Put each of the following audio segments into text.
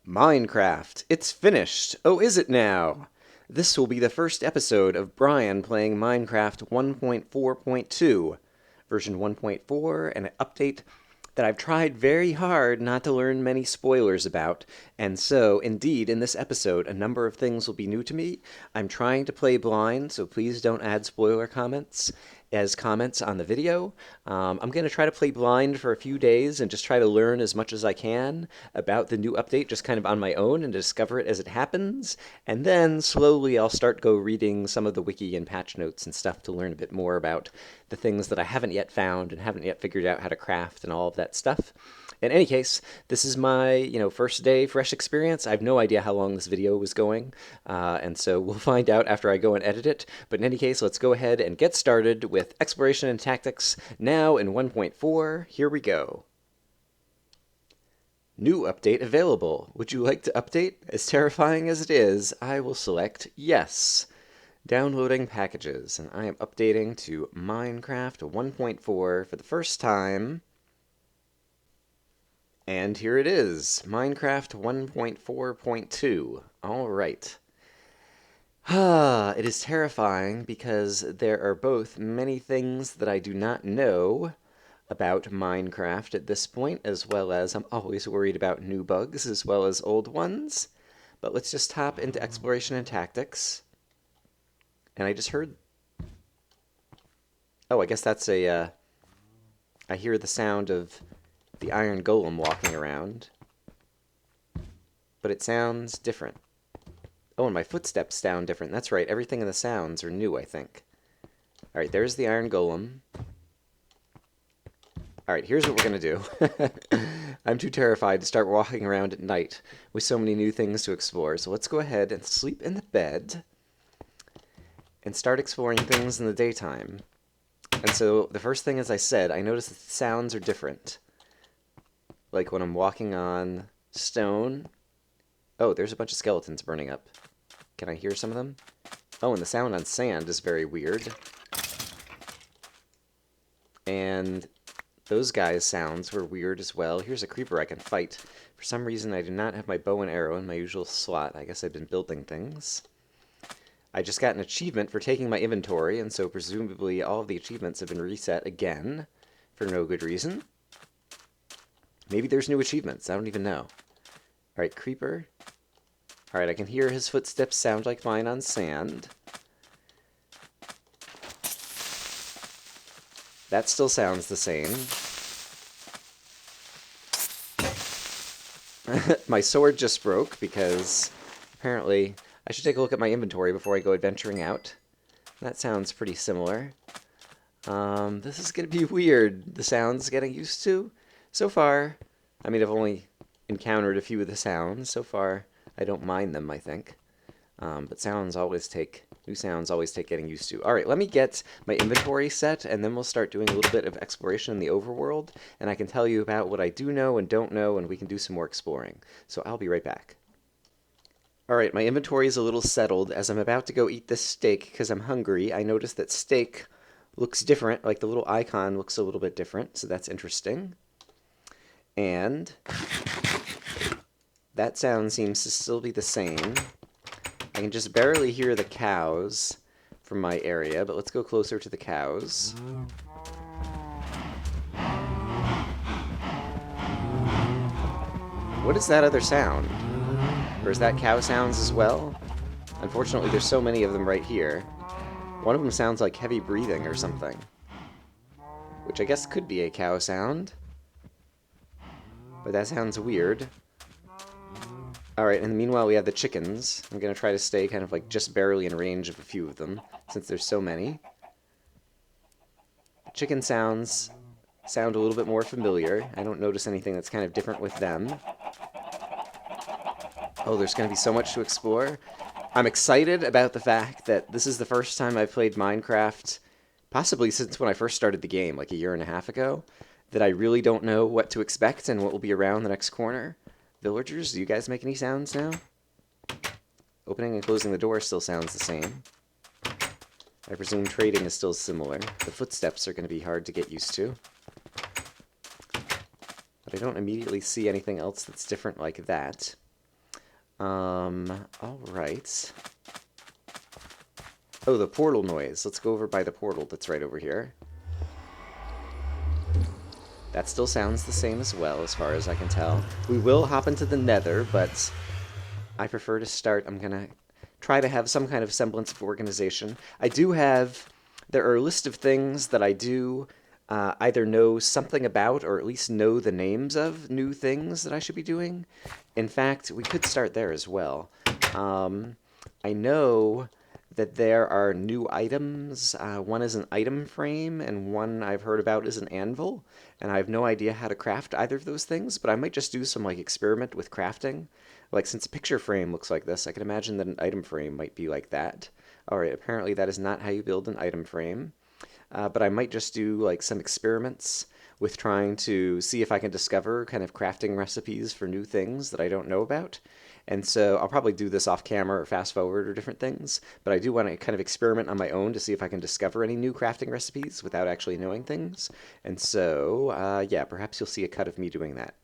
Minecraft, it's finished. Oh, is it now? This will be the first episode of Brian playing Minecraft 1.4.2, version 1.4, and an update that I've tried very hard not to learn many spoilers about. And so, indeed, in this episode, a number of things will be new to me. I'm trying to play blind, so please don't add spoiler comments as comments on the video. I'm going to try to play blind for a few days and just try to learn as much as I can about the new update, just kind of on my own and discover it as it happens. And then slowly I'll start go reading some of the wiki and patch notes and stuff to learn a bit more about the things that I haven't yet found and haven't yet figured out how to craft and all of that stuff. In any case, this is my first day fresh experience. I have no idea how long this video was going, and so we'll find out after I go and edit it. But in any case, let's go ahead and get started with Exploration and Tactics now in 1.4. Here we go. New update available. Would you like to update? As terrifying as it is, I will select yes. Downloading packages, and I am updating to Minecraft 1.4 for the first time. And here it is, Minecraft 1.4.2. All right. It is terrifying because there are both many things that I do not know about Minecraft at this point, as well as I'm always worried about new bugs as well as old ones. But let's just hop into Exploration and Tactics. And I just heard... Oh, I guess that's a... I hear the sound of the iron golem walking around. But it sounds different. Oh, and my footsteps sound different. That's right, everything in the sounds are new, I think. Alright, there's the iron golem. Alright, here's what we're going to do. I'm too terrified to start walking around at night with so many new things to explore. So let's go ahead and sleep in the bed and start exploring things in the daytime. And so the first thing, as I said, I noticed that the sounds are different. Like when I'm walking on stone. Oh, there's a bunch of skeletons burning up. Can I hear some of them? Oh, and the sound on sand is very weird. And those guys' sounds were weird as well. Here's a creeper I can fight. For some reason, I do not have my bow and arrow in my usual slot. I guess I've been building things. I just got an achievement for taking my inventory, and so presumably all of the achievements have been reset again for no good reason. Maybe there's new achievements. I don't even know. Alright, creeper. Alright, I can hear his footsteps sound like mine on sand. That still sounds the same. My sword just broke because apparently I should take a look at my inventory before I go adventuring out. That sounds pretty similar. This is going to be weird, the sounds getting used to. So far, I mean, I've only encountered a few of the sounds. So far, I don't mind them, I think. But new sounds always take getting used to. Alright, let me get my inventory set, and then we'll start doing a little bit of exploration in the overworld, and I can tell you about what I do know and don't know, and we can do some more exploring. So I'll be right back. Alright, my inventory is a little settled. As I'm about to go eat this steak because I'm hungry, I noticed that steak looks different, like the little icon looks a little bit different, so that's interesting. And that sound seems to still be the same. I can just barely hear the cows from my area, but let's go closer to the cows. What is that other sound? Or is that cow sounds as well? Unfortunately, there's so many of them right here. One of them sounds like heavy breathing or something, which I guess could be a cow sound. But that sounds weird. Alright, and meanwhile we have the chickens. I'm going to try to stay kind of like just barely in range of a few of them, since there's so many. The chicken sounds sound a little bit more familiar. I don't notice anything that's kind of different with them. Oh, there's going to be so much to explore. I'm excited about the fact that this is the first time I've played Minecraft, possibly since when I first started the game, like a year and a half ago, that I really don't know what to expect and what will be around the next corner. Villagers, do you guys make any sounds now? Opening and closing the door still sounds the same. I presume trading is still similar. The footsteps are going to be hard to get used to. But I don't immediately see anything else that's different like that. All right. Oh, the portal noise. Let's go over by the portal that's right over here. That still sounds the same as well, as far as I can tell. We will hop into the nether, but I prefer to start. I'm going to try to have some kind of semblance of organization. I do have... There are a list of things that I do either know something about or at least know the names of new things that I should be doing. In fact, we could start there as well. I know that there are new items. One is an item frame, and one I've heard about is an anvil. And I have no idea how to craft either of those things, but I might just do some like experiment with crafting. Like since a picture frame looks like this, I can imagine that an item frame might be like that. All right, apparently that is not how you build an item frame. But I might just do like some experiments with trying to see if I can discover kind of crafting recipes for new things that I don't know about. And so I'll probably do this off camera or fast forward or different things, but I do want to kind of experiment on my own to see if I can discover any new crafting recipes without actually knowing things. And so, yeah, perhaps you'll see a cut of me doing that.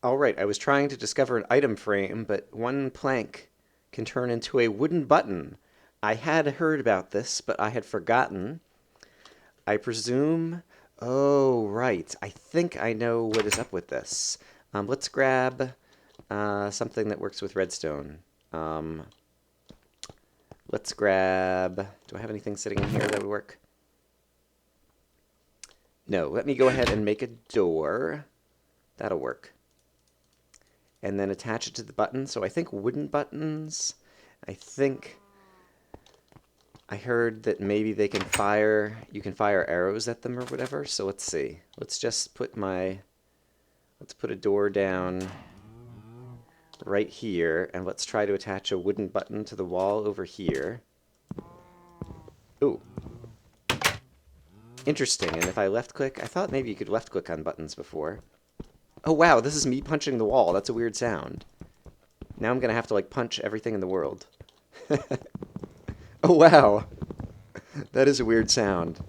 All right, I was trying to discover an item frame, but one plank can turn into a wooden button. I had heard about this, but I had forgotten. I presume... Oh, right. I think I know what is up with this. Let's grab something that works with redstone. Um, let's grab... Do I have anything sitting in here that would work? No, let me go ahead and make a door. That'll work. And then attach it to the button. So I think wooden buttons. I think I heard that maybe they can fire, you can fire arrows at them or whatever. So let's see. Let's just put let's put a door down right here, and let's try to attach a wooden button to the wall over here. Ooh. Interesting. And if I left click, I thought maybe you could left click on buttons before. Oh wow, this is me punching the wall. That's a weird sound. Now I'm gonna have to like punch everything in the world. Oh wow. That is a weird sound.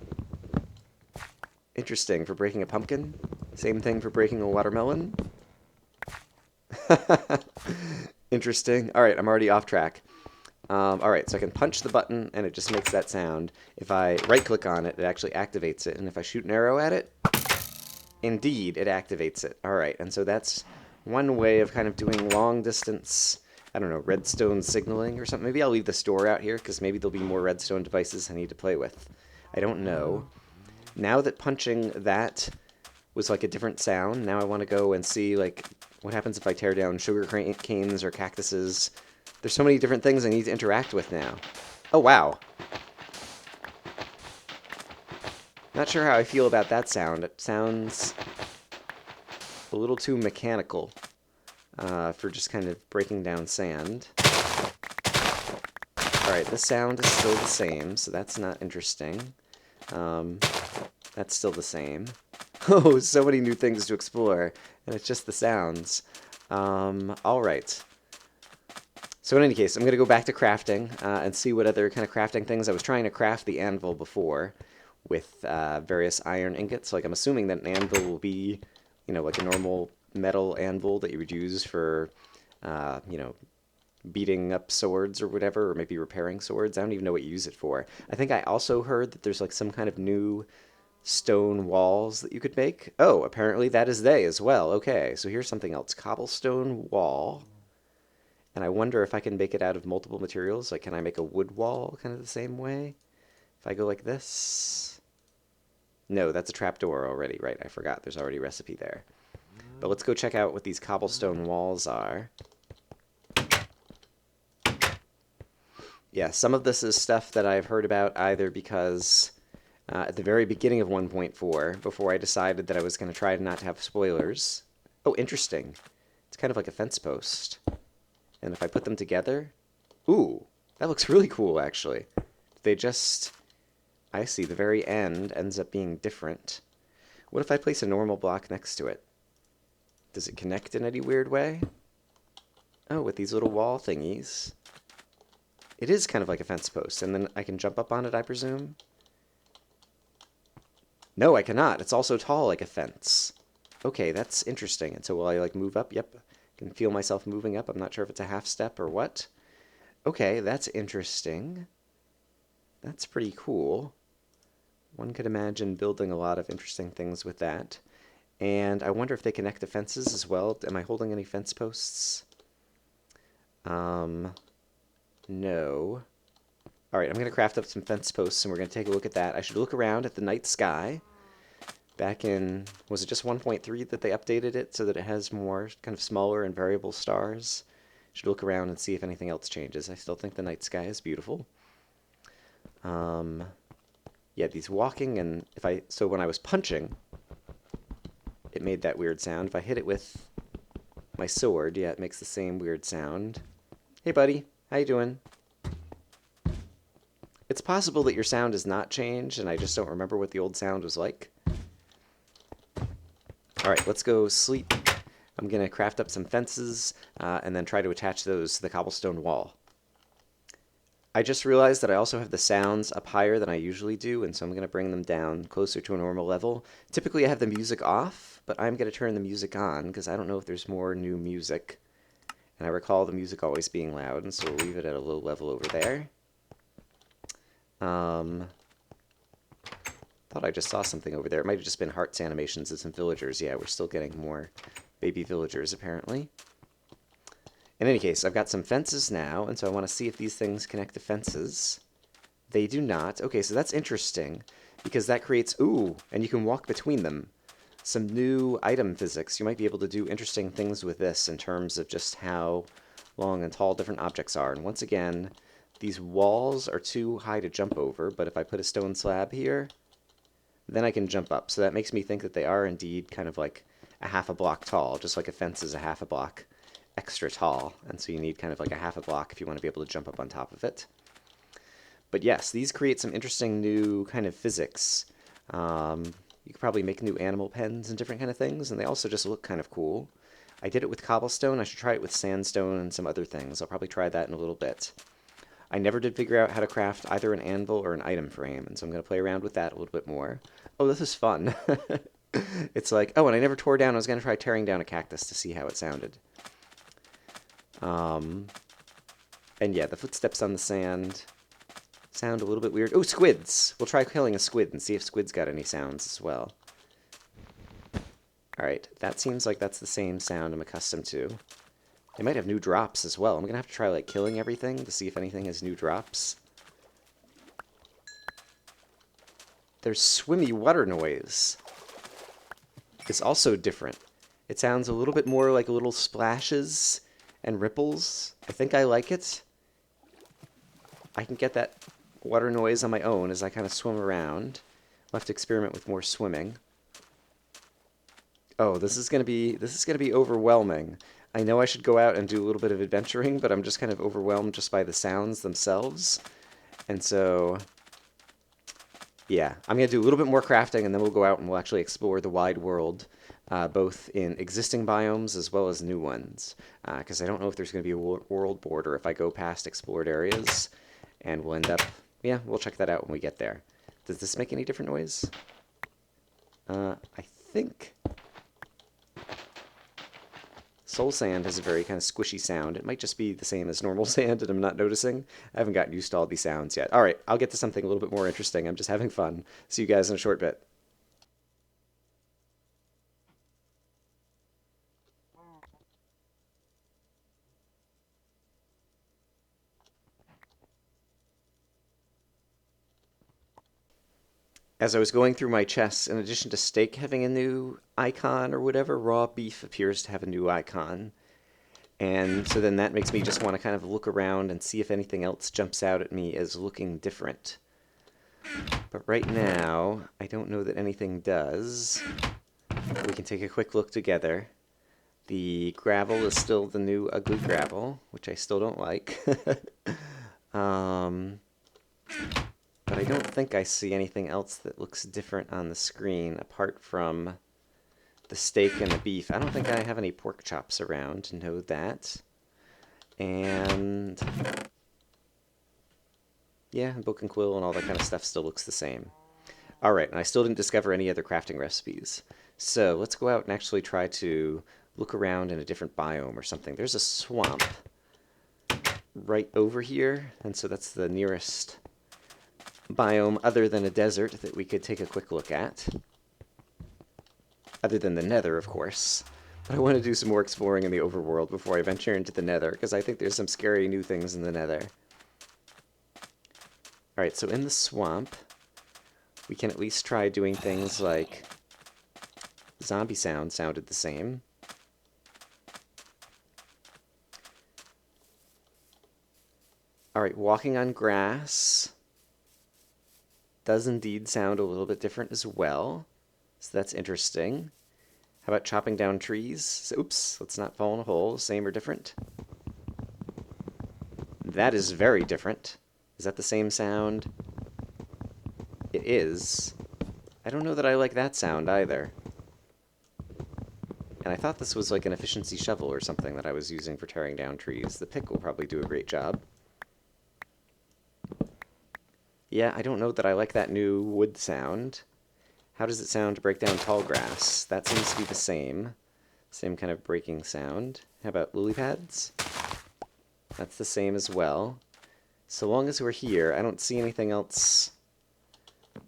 Interesting. For breaking a pumpkin? Same thing for breaking a watermelon? Interesting. Alright, I'm already off track. Alright, so I can punch the button and it just makes that sound. If I right click on it, it actually activates it. And if I shoot an arrow at it, indeed, it activates it. Alright, and so that's one way of kind of doing long distance, I don't know, redstone signaling or something. Maybe I'll leave the store out here because maybe there'll be more redstone devices I need to play with. I don't know. Now that punching that was like a different sound, now I want to go and see like what happens if I tear down sugar canes or cactuses. There's so many different things I need to interact with now. Oh wow. Not sure how I feel about that sound. It sounds a little too mechanical for just kind of breaking down sand. Alright, the sound is still the same, so that's not interesting. That's still the same. Oh, so many new things to explore, and it's just the sounds. Alright. So in any case, I'm going to go back to crafting and see what other kind of crafting things. I was trying to craft the anvil before with various iron ingots. Like I'm assuming that an anvil will be, you know, like a normal metal anvil that you would use for, you know, beating up swords or whatever, or maybe repairing swords. I don't even know what you use it for. I think I also heard that there's like some kind of new stone walls that you could make. Oh, apparently that is they as well. Okay, so here's something else. Cobblestone wall. And I wonder if I can make it out of multiple materials. Like, can I make a wood wall kind of the same way? If I go like this? No, that's a trapdoor already, right? I forgot. There's already a recipe there. But let's go check out what these cobblestone walls are. Yeah, some of this is stuff that I've heard about either because at the very beginning of 1.4, before I decided that I was going to try not to have spoilers. Oh, interesting. It's kind of like a fence post. And if I put them together... Ooh, that looks really cool, actually. They just... I see, the very end ends up being different. What if I place a normal block next to it? Does it connect in any weird way? Oh, with these little wall thingies. It is kind of like a fence post, and then I can jump up on it, I presume? No, I cannot. It's also tall like a fence. Okay, that's interesting. And so will I, like, move up? Yep. I can feel myself moving up. I'm not sure if it's a half step or what. Okay, that's interesting. That's pretty cool. One could imagine building a lot of interesting things with that. And I wonder if they connect to fences as well. Am I holding any fence posts? No. All right, I'm going to craft up some fence posts, and we're going to take a look at that. I should look around at the night sky. Back in, was it just 1.3 that they updated it so that it has more kind of smaller and variable stars? Should look around and see if anything else changes. I still think the night sky is beautiful. Yeah, these walking, and so when I was punching, it made that weird sound. If I hit it with my sword, yeah, it makes the same weird sound. Hey, buddy, how you doing? It's possible that your sound has not changed, and I just don't remember what the old sound was like. All right, let's go sleep. I'm going to craft up some fences and then try to attach those to the cobblestone wall. I just realized that I also have the sounds up higher than I usually do, and so I'm going to bring them down closer to a normal level. Typically I have the music off, but I'm going to turn the music on because I don't know if there's more new music. And I recall the music always being loud, and so we'll leave it at a low level over there. Thought I just saw something over there. It might have just been hearts animations of some villagers. Yeah, we're still getting more baby villagers, apparently. In any case, I've got some fences now, and so I want to see if these things connect to fences. They do not. Okay, so that's interesting, because that creates... Ooh, and you can walk between them. Some new item physics. You might be able to do interesting things with this in terms of just how long and tall different objects are. And once again, these walls are too high to jump over, but if I put a stone slab here, then I can jump up. So that makes me think that they are indeed kind of like a half a block tall, just like a fence is a half a block extra tall. And so you need kind of like a half a block if you want to be able to jump up on top of it. But yes, these create some interesting new kind of physics. You could probably make new animal pens and different kind of things, and they also just look kind of cool. I did it with cobblestone. I should try it with sandstone and some other things. I'll probably try that in a little bit. I never did figure out how to craft either an anvil or an item frame, and so I'm going to play around with that a little bit more. Oh, this is fun. It's like, oh, and I never tore down. I was going to try tearing down a cactus to see how it sounded. And yeah, the footsteps on the sand sound a little bit weird. Oh, squids! We'll try killing a squid and see if squids got any sounds as well. Alright, that seems like that's the same sound I'm accustomed to. They might have new drops as well. I'm going to have to try, like, killing everything to see if anything has new drops. Their swimmy water noise is also different. It sounds a little bit more like little splashes and ripples. I think I like it. I can get that water noise on my own as I kind of swim around. I'll have to experiment with more swimming. Oh, this is gonna be overwhelming. I know I should go out and do a little bit of adventuring, but I'm just kind of overwhelmed just by the sounds themselves. And so, yeah, I'm gonna do a little bit more crafting, and then we'll go out and we'll actually explore the wide world, both in existing biomes as well as new ones. Because I don't know if there's gonna be a world border if I go past explored areas, and we'll end up... Yeah, we'll check that out when we get there. Does this make any different noise? I think soul sand has a very kind of squishy sound. It might just be the same as normal sand and I'm not noticing. I haven't gotten used to all these sounds yet. All right, I'll get to something a little bit more interesting. I'm just having fun. See you guys in a short bit. As I was going through my chests, in addition to steak having a new icon or whatever, raw beef appears to have a new icon. And so then that makes me just want to kind of look around and see if anything else jumps out at me as looking different. But right now, I don't know that anything does. We can take a quick look together. The gravel is still the new ugly gravel, which I still don't like. But I don't think I see anything else that looks different on the screen apart from the steak and the beef. I don't think I have any pork chops around to know that. And Yeah, book and quill and all that kind of stuff still looks the same. Alright, and I still didn't discover any other crafting recipes. So let's go out and actually try to look around in a different biome or something. There's a swamp right over here, and so that's the nearest biome other than a desert that we could take a quick look at. Other than the Nether, of course. But I want to do some more exploring in the overworld before I venture into the Nether, because I think there's some scary new things in the Nether. Alright, so in the swamp, we can at least try doing things like zombie sound sounded the same. Alright, walking on grass does indeed sound a little bit different as well. So that's interesting. How about chopping down trees? So, oops, let's not fall in a hole. Same or different? That is very different. Is that the same sound? It is. I don't know that I like that sound either. And I thought this was like an efficiency shovel or something that I was using for tearing down trees. The pick will probably do a great job. Yeah, I don't know that I like that new wood sound. How does it sound to break down tall grass? That seems to be the same. Same kind of breaking sound. How about lily pads? That's the same as well. So long as we're here, I don't see anything else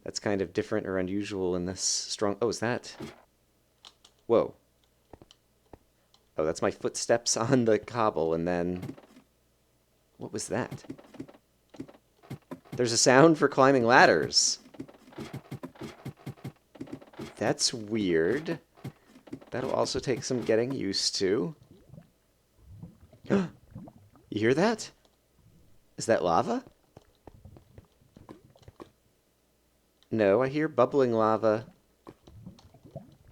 that's kind of different or unusual in this strong... Oh, is that... Whoa. Oh, that's my footsteps on the cobble, and then... What was that? There's a sound for climbing ladders. That's weird. That'll also take some getting used to. You hear that? Is that lava? No, I hear bubbling lava.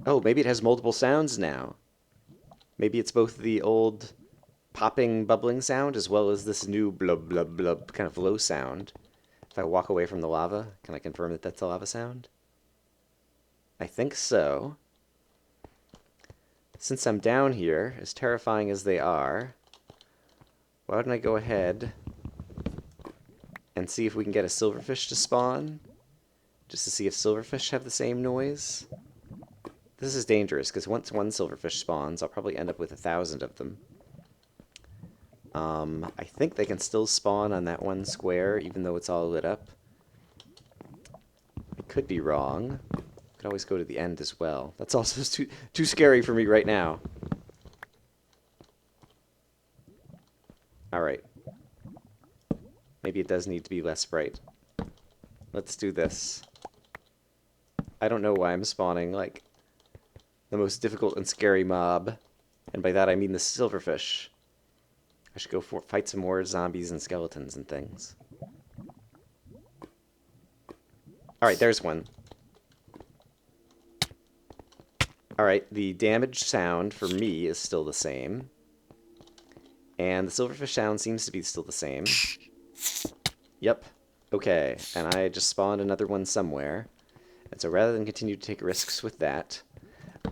Oh, maybe it has multiple sounds now. Maybe it's both the old popping, bubbling sound as well as this new blub, blub, blub kind of low sound. If I walk away from the lava, can I confirm that that's a lava sound? I think so. Since I'm down here, as terrifying as they are, why don't I go ahead and see if we can get a silverfish to spawn? Just to see if silverfish have the same noise. This is dangerous, because once one silverfish spawns, I'll probably end up with 1,000 of them. I think they can still spawn on that one square, even though it's all lit up. I could be wrong. Could always go to the end as well. That's also too scary for me right now. Alright. Maybe it does need to be less bright. Let's do this. I don't know why I'm spawning, like, the most difficult and scary mob. And by that I mean the silverfish. I should go fight some more zombies and skeletons and things. Alright, there's one. Alright, the damage sound for me is still the same. And the silverfish sound seems to be still the same. Yep. Okay, and I just spawned another one somewhere. And so rather than continue to take risks with that,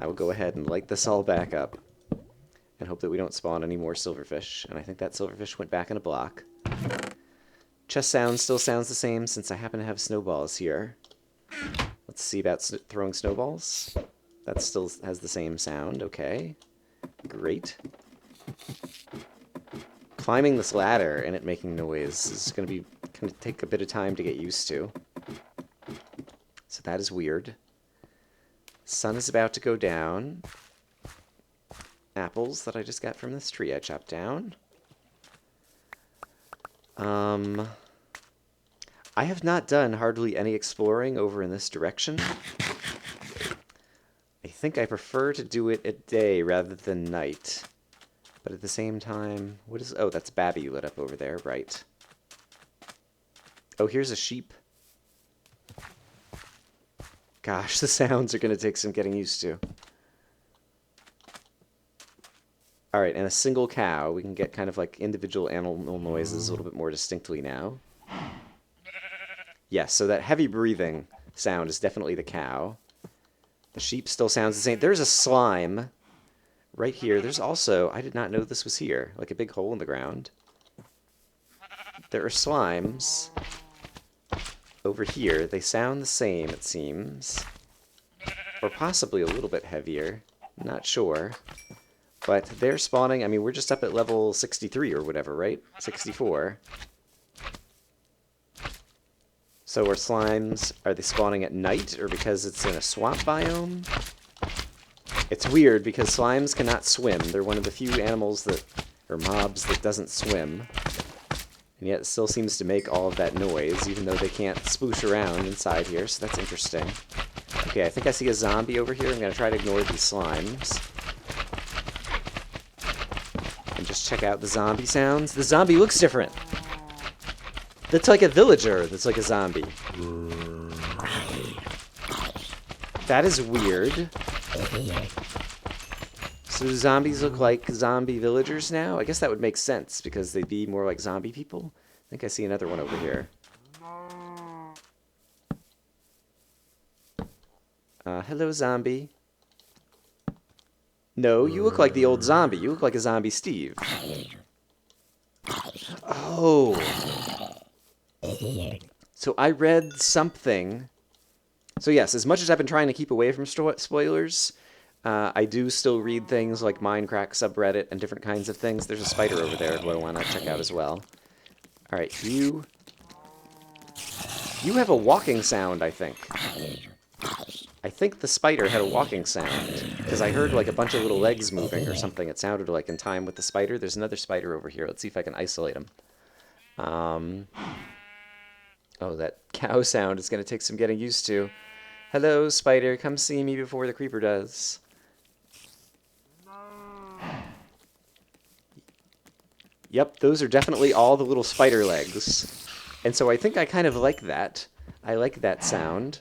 I will go ahead and light this all back up. And hope that we don't spawn any more silverfish. And I think that silverfish went back in a block. Chest sound still sounds the same since I happen to have snowballs here. Let's see about throwing snowballs. That still has the same sound. Okay. Great. Climbing this ladder and it making noise is going to take a bit of time to get used to. So that is weird. Sun is about to go down. Apples that I just got from this tree I chopped down. I have not done hardly any exploring over in this direction. I think I prefer to do it at day rather than night. But at the same time, what is... Oh, that's Babby lit up over there, right. Oh, here's a sheep. Gosh, the sounds are going to take some getting used to. Alright, and a single cow. We can get kind of like individual animal noises a little bit more distinctly now. Yes, so that heavy breathing sound is definitely the cow. The sheep still sounds the same. There's a slime right here. There's also, I did not know this was here, like a big hole in the ground. There are slimes over here. They sound the same, it seems. Or possibly a little bit heavier. Not sure. But they're spawning, I mean, we're just up at level 63 or whatever, right? 64. So are slimes, are they spawning at night or because it's in a swamp biome? It's weird because slimes cannot swim. They're one of the few animals that, or mobs that doesn't swim. And yet it still seems to make all of that noise, even though they can't sploosh around inside here, so that's interesting. Okay, I think I see a zombie over here. I'm going to try to ignore these slimes. And just check out the zombie sounds. The zombie looks different. That's like a villager that's like a zombie. That is weird. So do zombies look like zombie villagers now? I guess that would make sense, because they'd be more like zombie people. I think I see another one over here. Hello, zombie. No, you look like the old zombie. You look like a zombie Steve. Oh. So I read something. So yes, as much as I've been trying to keep away from spoilers, I do still read things like Minecraft subreddit and different kinds of things. There's a spider over there who I want to check out as well. Alright, you have a walking sound, I think. I think the spider had a walking sound, because I heard like a bunch of little legs moving or something. It sounded like in time with the spider. There's another spider over here. Let's see if I can isolate him. Oh, that cow sound is going to take some getting used to. Hello, spider. Come see me before the creeper does. Yep, those are definitely all the little spider legs. And so I think I kind of like that. I like that sound.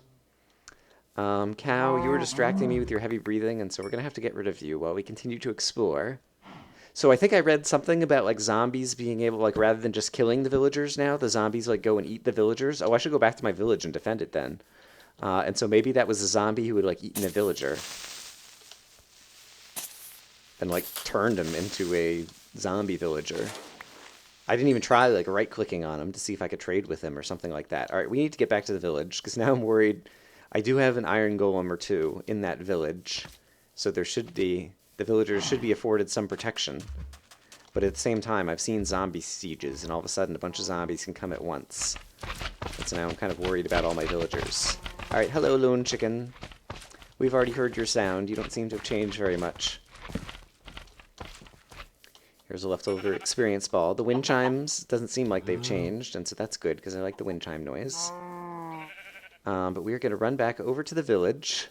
Cow, you were distracting me with your heavy breathing, and so we're going to have to get rid of you while we continue to explore. So I think I read something about, like, zombies being able, like, rather than just killing the villagers now, the zombies, like, go and eat the villagers. Oh, I should go back to my village and defend it then. And so maybe that was a zombie who had, like, eaten a villager. And, like, turned him into a zombie villager. I didn't even try, like, right-clicking on him to see if I could trade with him or something like that. All right, we need to get back to the village, because now I'm worried. I do have an iron golem or two in that village, so there should be, the villagers should be afforded some protection. But at the same time, I've seen zombie sieges, and all of a sudden a bunch of zombies can come at once. And so now I'm kind of worried about all my villagers. Alright, hello, lone chicken. We've already heard your sound. You don't seem to have changed very much. Here's a leftover experience ball. The wind chimes doesn't seem like they've changed, and so that's good, because I like the wind chime noise. But we're going to run back over to the village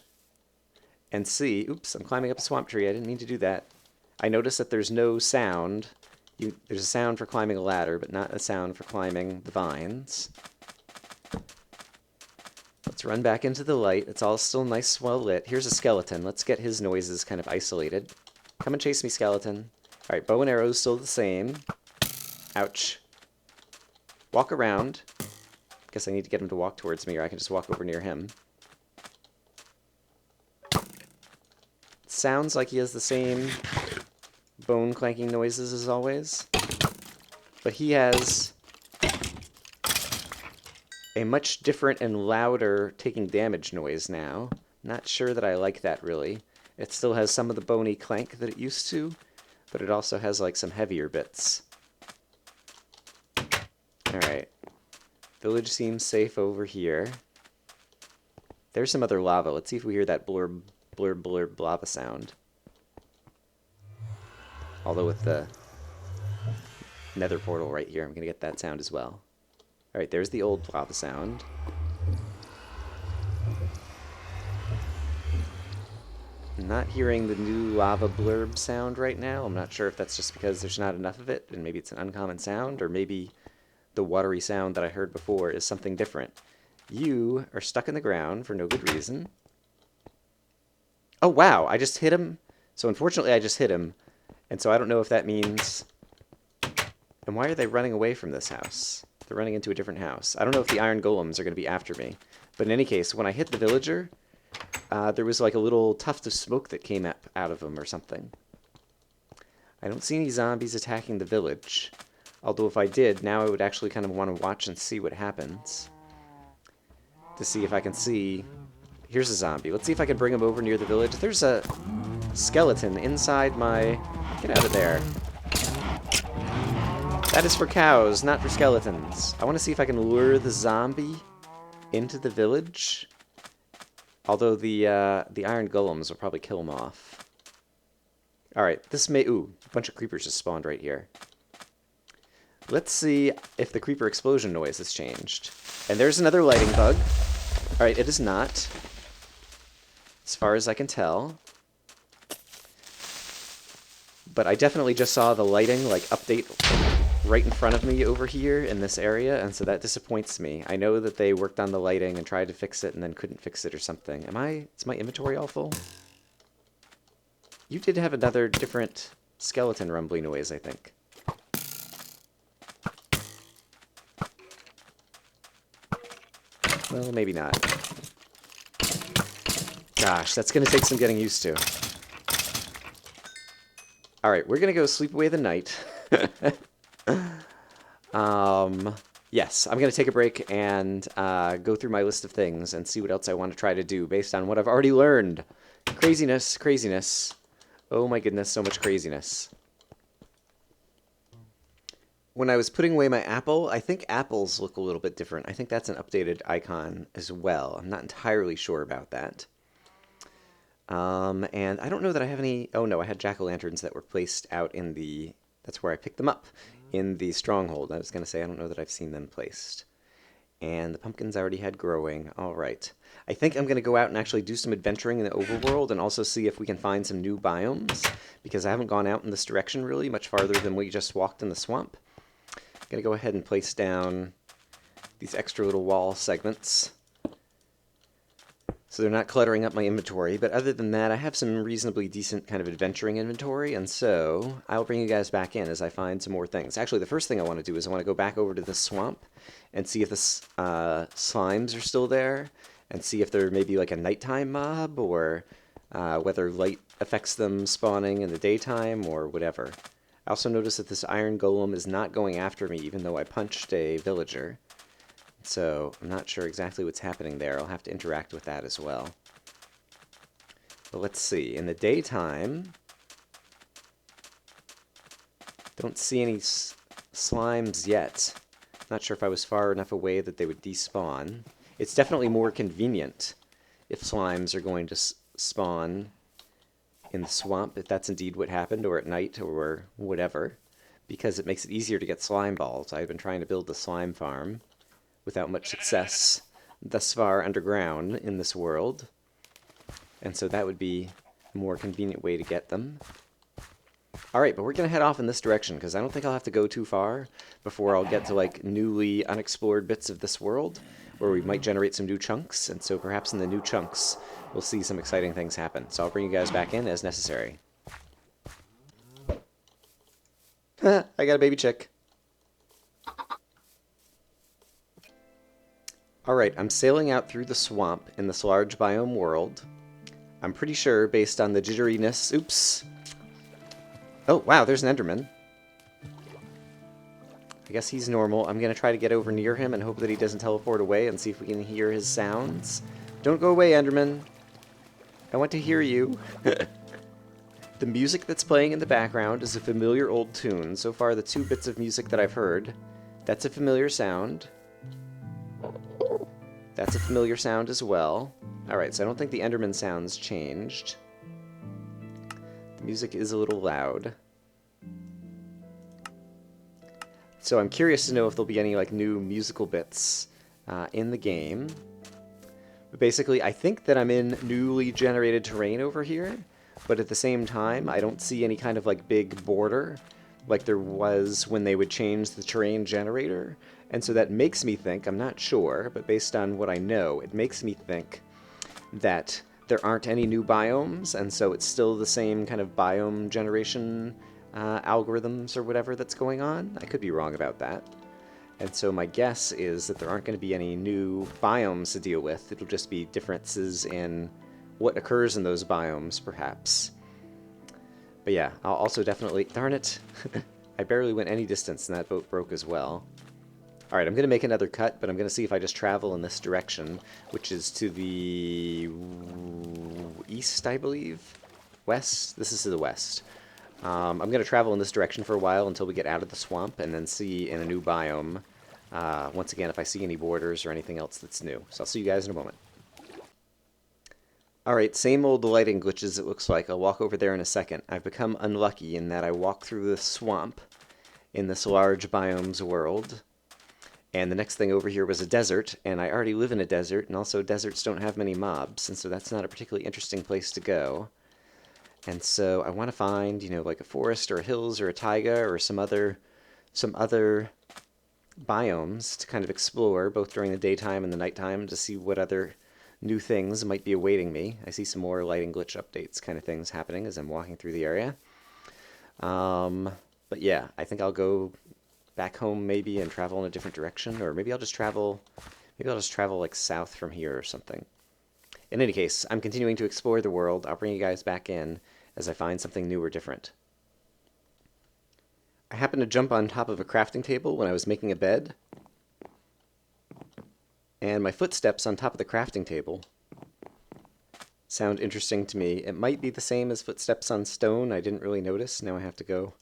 and see... Oops, I'm climbing up a swamp tree. I didn't mean to do that. I noticed that there's no sound. There's a sound for climbing a ladder, but not a sound for climbing the vines. Let's run back into the light. It's all still nice, well lit. Here's a skeleton. Let's get his noises kind of isolated. Come and chase me, skeleton. Alright, bow and arrow's still the same. Ouch. Walk around. Guess I need to get him to walk towards me, or I can just walk over near him. Sounds like he has the same bone clanking noises as always. But he has a much different and louder taking damage noise now. Not sure that I like that, really. It still has some of the bony clank that it used to, but it also has, like, some heavier bits. Alright. Village seems safe over here. There's some other lava. Let's see if we hear that blurb, blurb, blurb lava sound. Although with the nether portal right here, I'm going to get that sound as well. Alright, there's the old lava sound. I'm not hearing the new lava blurb sound right now. I'm not sure if that's just because there's not enough of it, and maybe it's an uncommon sound, or maybe the watery sound that I heard before is something different. You are stuck in the ground for no good reason. Oh, wow, I just hit him. So unfortunately, I just hit him. And so I don't know if that means... And why are they running away from this house? They're running into a different house. I don't know if the iron golems are going to be after me. But in any case, when I hit the villager, there was like a little tuft of smoke that came up out of him or something. I don't see any zombies attacking the village. Although if I did, now I would actually kind of want to watch and see what happens. to see if I can see... Here's a zombie. Let's see if I can bring him over near the village. There's a skeleton inside my... Get out of there. That is for cows, not for skeletons. I want to see if I can lure the zombie into the village. Although the iron golems will probably kill him off. Alright, this may... Ooh, a bunch of creepers just spawned right here. Let's see if the creeper explosion noise has changed. And there's another lighting bug. Alright, it is not. As far as I can tell. But I definitely just saw the lighting, like, update right in front of me over here in this area, and so that disappoints me. I know that they worked on the lighting and tried to fix it and then couldn't fix it or something. Is my inventory all full? You did have another different skeleton rumbly noise, I think. Well, maybe not. Gosh, that's going to take some getting used to. Alright, we're going to go sleep away the night. Yes, I'm going to take a break and go through my list of things and see what else I want to try to do based on what I've already learned. Craziness, craziness. Oh my goodness, so much craziness. When I was putting away my apple, I think apples look a little bit different. I think that's an updated icon as well. I'm not entirely sure about that. And I don't know that I have any... Oh no, I had jack-o'-lanterns that were placed out in the... That's where I picked them up, in the stronghold. I was going to say, I don't know that I've seen them placed. And the pumpkins I already had growing. All right. I think I'm going to go out and actually do some adventuring in the overworld and also see if we can find some new biomes, because I haven't gone out in this direction really much farther than we just walked in the swamp. I'm going to go ahead and place down these extra little wall segments so they're not cluttering up my inventory. But other than that, I have some reasonably decent kind of adventuring inventory, and so I'll bring you guys back in as I find some more things. Actually, the first thing I want to do is I want to go back over to the swamp and see if the slimes are still there, and see if they're maybe like a nighttime mob, or whether light affects them spawning in the daytime, or whatever. I also noticed that this iron golem is not going after me, even though I punched a villager. So I'm not sure exactly what's happening there. I'll have to interact with that as well. But let's see. In the daytime, don't see any slimes yet. Not sure if I was far enough away that they would despawn. It's definitely more convenient if slimes are going to spawn in the swamp, if that's indeed what happened, or at night, or whatever, because it makes it easier to get slime balls. I've been trying to build the slime farm without much success thus far underground in this world, and so that would be a more convenient way to get them. Alright, but we're going to head off in this direction, because I don't think I'll have to go too far before I'll get to, like, newly unexplored bits of this world, where we might generate some new chunks, and so perhaps in the new chunks we'll see some exciting things happen. So I'll bring you guys back in as necessary. I got a baby chick. Alright, I'm sailing out through the swamp in this large biome world. I'm pretty sure, based on the jitteriness... Oops! Oh, wow, there's an Enderman. I guess he's normal. I'm going to try to get over near him and hope that he doesn't teleport away and see if we can hear his sounds. Don't go away, Enderman. I want to hear you. The music that's playing in the background is a familiar old tune. So far, the 2 bits of music that I've heard, that's a familiar sound. That's a familiar sound as well. Alright, so I don't think the Enderman sounds changed. The music is a little loud. So I'm curious to know if there'll be any like new musical bits in the game. But basically, I think that I'm in newly generated terrain over here, but at the same time, I don't see any kind of like big border like there was when they would change the terrain generator. And so that makes me think, I'm not sure, but based on what I know, it makes me think that there aren't any new biomes, and so it's still the same kind of biome generation algorithms or whatever that's going on. I could be wrong about that. And so my guess is that there aren't going to be any new biomes to deal with. It'll just be differences in what occurs in those biomes, perhaps. But yeah, I'll also definitely... Darn it! I barely went any distance and that boat broke as well. Alright, I'm going to make another cut, but I'm going to see if I just travel in this direction, which is to the east, I believe? West? This is to the west. I'm going to travel in this direction for a while until we get out of the swamp, and then see in a new biome, once again, if I see any borders or anything else that's new. So I'll see you guys in a moment. Alright, same old lighting glitches it looks like. I'll walk over there in a second. I've become unlucky in that I walk through the swamp in this large biomes world. And the next thing over here was a desert, and I already live in a desert, and also deserts don't have many mobs, and so that's not a particularly interesting place to go. And so I want to find, you know, like a forest or a hills or a taiga or some other biomes to kind of explore, both during the daytime and the nighttime, to see what other new things might be awaiting me. I see some more lighting glitch updates kind of things happening as I'm walking through the area. But yeah, I think I'll go back home maybe and travel in a different direction, or maybe I'll just travel like south from here or something. In any case, I'm continuing to explore the world. I'll bring you guys back in as I find something new or different. I happened to jump on top of a crafting table when I was making a bed, and my footsteps on top of the crafting table sound interesting to me. It might be the same as footsteps on stone. I didn't really notice. Now I have to go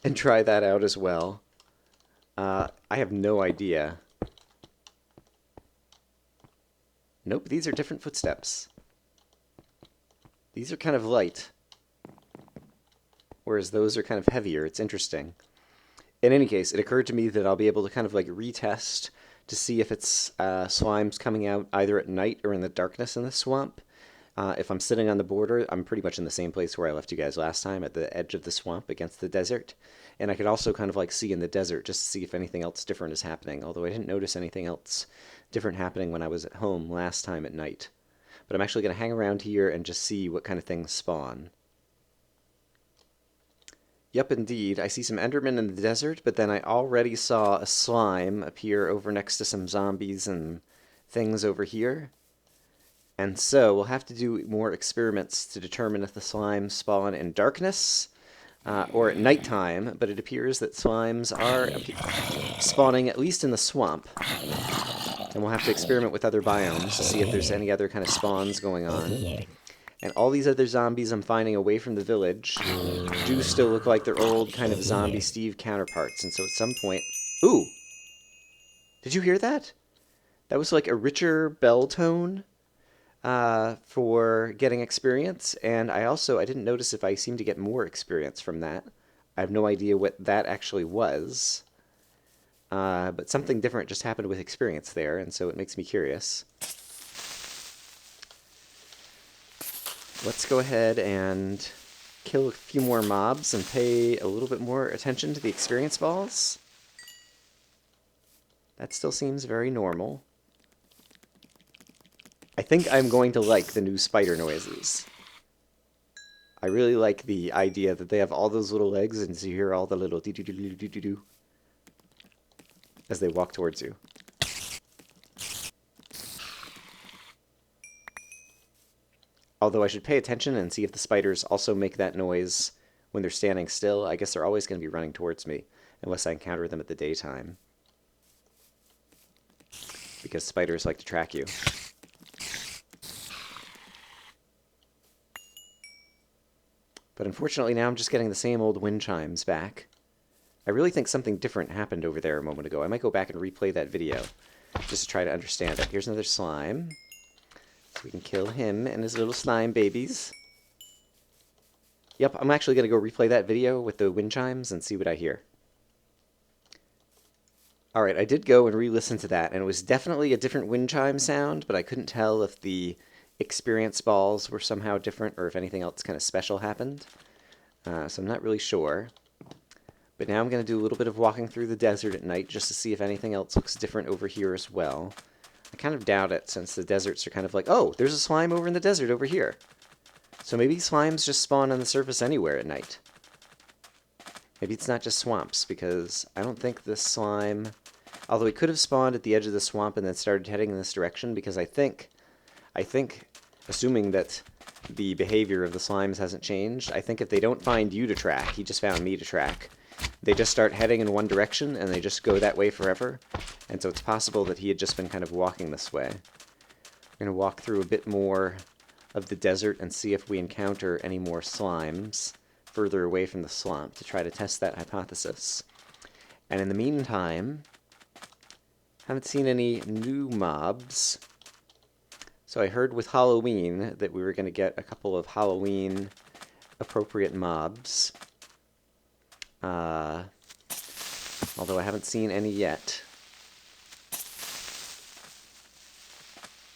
and try that out as well. I have no idea. Nope, these are different footsteps. These are kind of light, whereas those are kind of heavier. It's interesting. In any case, it occurred to me that I'll be able to kind of like retest to see if it's slimes coming out either at night or in the darkness in the swamp. If I'm sitting on the border, I'm pretty much in the same place where I left you guys last time, at the edge of the swamp against the desert. And I could also kind of like see in the desert just to see if anything else different is happening, although I didn't notice anything else different happening when I was at home last time at night. But I'm actually going to hang around here and just see what kind of things spawn. Yep, indeed. I see some Endermen in the desert, but then I already saw a slime appear over next to some zombies and things over here. And so we'll have to do more experiments to determine if the slimes spawn in darkness or at nighttime, but it appears that slimes are spawning at least in the swamp. And we'll have to experiment with other biomes to see if there's any other kind of spawns going on. And all these other zombies I'm finding away from the village do still look like their old kind of Zombie Steve counterparts. And so at some point... Ooh! Did you hear that? That was like a richer bell tone for getting experience. And I didn't notice if I seem to get more experience from that. I have no idea what that actually was. But something different just happened with experience there, and so it makes me curious. Let's go ahead and kill a few more mobs and pay a little bit more attention to the experience balls. That still seems very normal. I think I'm going to like the new spider noises. I really like the idea that they have all those little legs and you hear all the little doo-doo-doo-doo-doo-doo as they walk towards you. Although I should pay attention and see if the spiders also make that noise when they're standing still. I guess they're always going to be running towards me, unless I encounter them at the daytime. Because spiders like to track you. But unfortunately now I'm just getting the same old wind chimes back. I really think something different happened over there a moment ago. I might go back and replay that video, just to try to understand it. Here's another slime. So we can kill him and his little slime babies. Yep, I'm actually going to go replay that video with the wind chimes and see what I hear. Alright, I did go and re-listen to that, and it was definitely a different wind chime sound, but I couldn't tell if the experience balls were somehow different or if anything else kind of special happened. So I'm not really sure. But now I'm going to do a little bit of walking through the desert at night just to see if anything else looks different over here as well. I kind of doubt it, since the deserts are kind of like, oh, there's a slime over in the desert over here. So maybe slimes just spawn on the surface anywhere at night. Maybe it's not just swamps, because I don't think this slime... Although it could have spawned at the edge of the swamp and then started heading in this direction, because I think, assuming that the behavior of the slimes hasn't changed, I think if they don't find you to track, he just found me to track, they just start heading in one direction, and they just go that way forever. And so it's possible that he had just been kind of walking this way. We're going to walk through a bit more of the desert and see if we encounter any more slimes further away from the swamp to try to test that hypothesis. And in the meantime, haven't seen any new mobs. So I heard with Halloween that we were going to get a couple of Halloween appropriate mobs. Although I haven't seen any yet.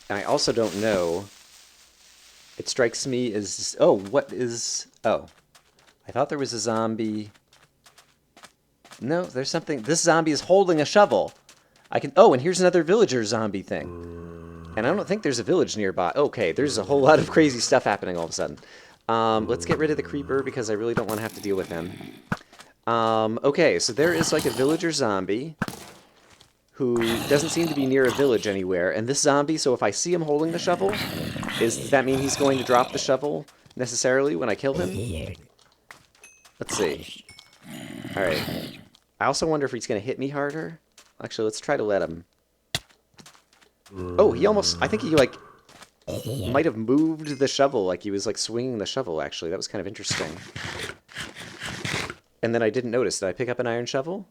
And I also don't know. It strikes me as... Oh, what is... Oh. I thought there was a zombie... No, there's something... This zombie is holding a shovel. I can... Oh, and here's another villager zombie thing. And I don't think there's a village nearby. Okay, there's a whole lot of crazy stuff happening all of a sudden. Let's get rid of the creeper because I really don't want to have to deal with him. Okay, so there is like a villager zombie who doesn't seem to be near a village anywhere. And this zombie, so if I see him holding the shovel, does that mean he's going to drop the shovel necessarily when I kill him? Let's see. Alright. I also wonder if he's going to hit me harder. Actually, let's try to let him. Oh, he almost... I think he, like, might have moved the shovel, like he was, like, swinging the shovel, actually. That was kind of interesting. And then I didn't notice. Did I pick up an iron shovel?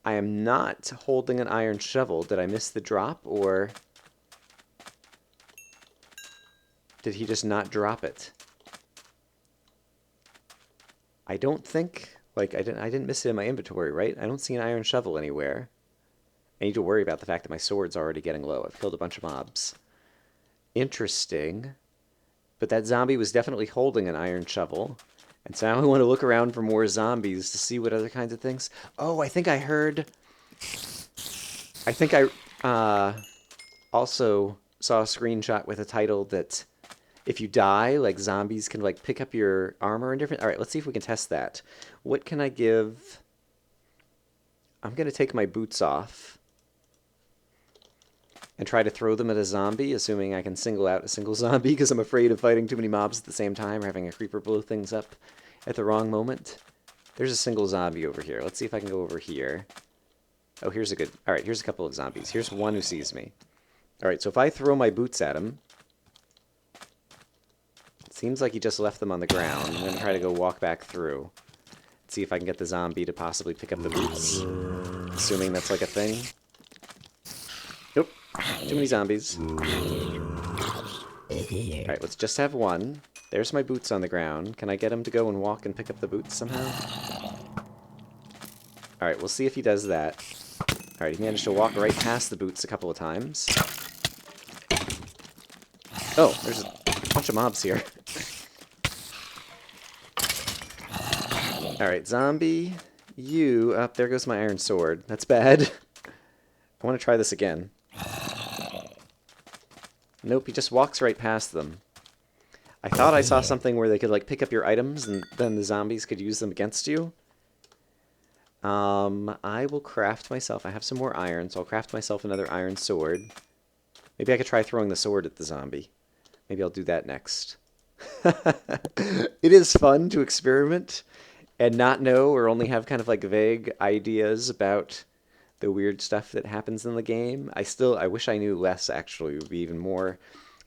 I am not holding an iron shovel. Did I miss the drop, or... did he just not drop it? I don't think... Like, I didn't miss it in my inventory, right? I don't see an iron shovel anywhere. I need to worry about the fact that my sword's already getting low. I've killed a bunch of mobs. Interesting. But that zombie was definitely holding an iron shovel. And so now I want to look around for more zombies to see what other kinds of things... Oh, I think I heard... I think I also saw a screenshot with a title that if you die, like, zombies can, like, pick up your armor and different... Alright, let's see if we can test that. What can I give... I'm going to take my boots off and try to throw them at a zombie, assuming I can single out a single zombie, because I'm afraid of fighting too many mobs at the same time or having a creeper blow things up at the wrong moment. There's a single zombie over here. Let's see if I can go over here. Oh, here's a good... Alright, here's a couple of zombies. Here's one who sees me. Alright, so if I throw my boots at him... It seems like he just left them on the ground. I'm going to try to go walk back through. See if I can get the zombie to possibly pick up the boots. Assuming that's like a thing. Nope. Too many zombies. Alright, let's just have one. There's my boots on the ground. Can I get him to go and walk and pick up the boots somehow? Alright, we'll see if he does that. Alright, he managed to walk right past the boots a couple of times. Oh, there's a bunch of mobs here. Alright, zombie, you... Up, there goes my iron sword. That's bad. I want to try this again. Nope, he just walks right past them. I thought I saw something where they could, like, pick up your items and then the zombies could use them against you. I will craft myself... I have some more iron, so I'll craft myself another iron sword. Maybe I could try throwing the sword at the zombie. Maybe I'll do that next. It is fun to experiment and not know or only have kind of like vague ideas about the weird stuff that happens in the game. I wish I knew less, actually. It would be even more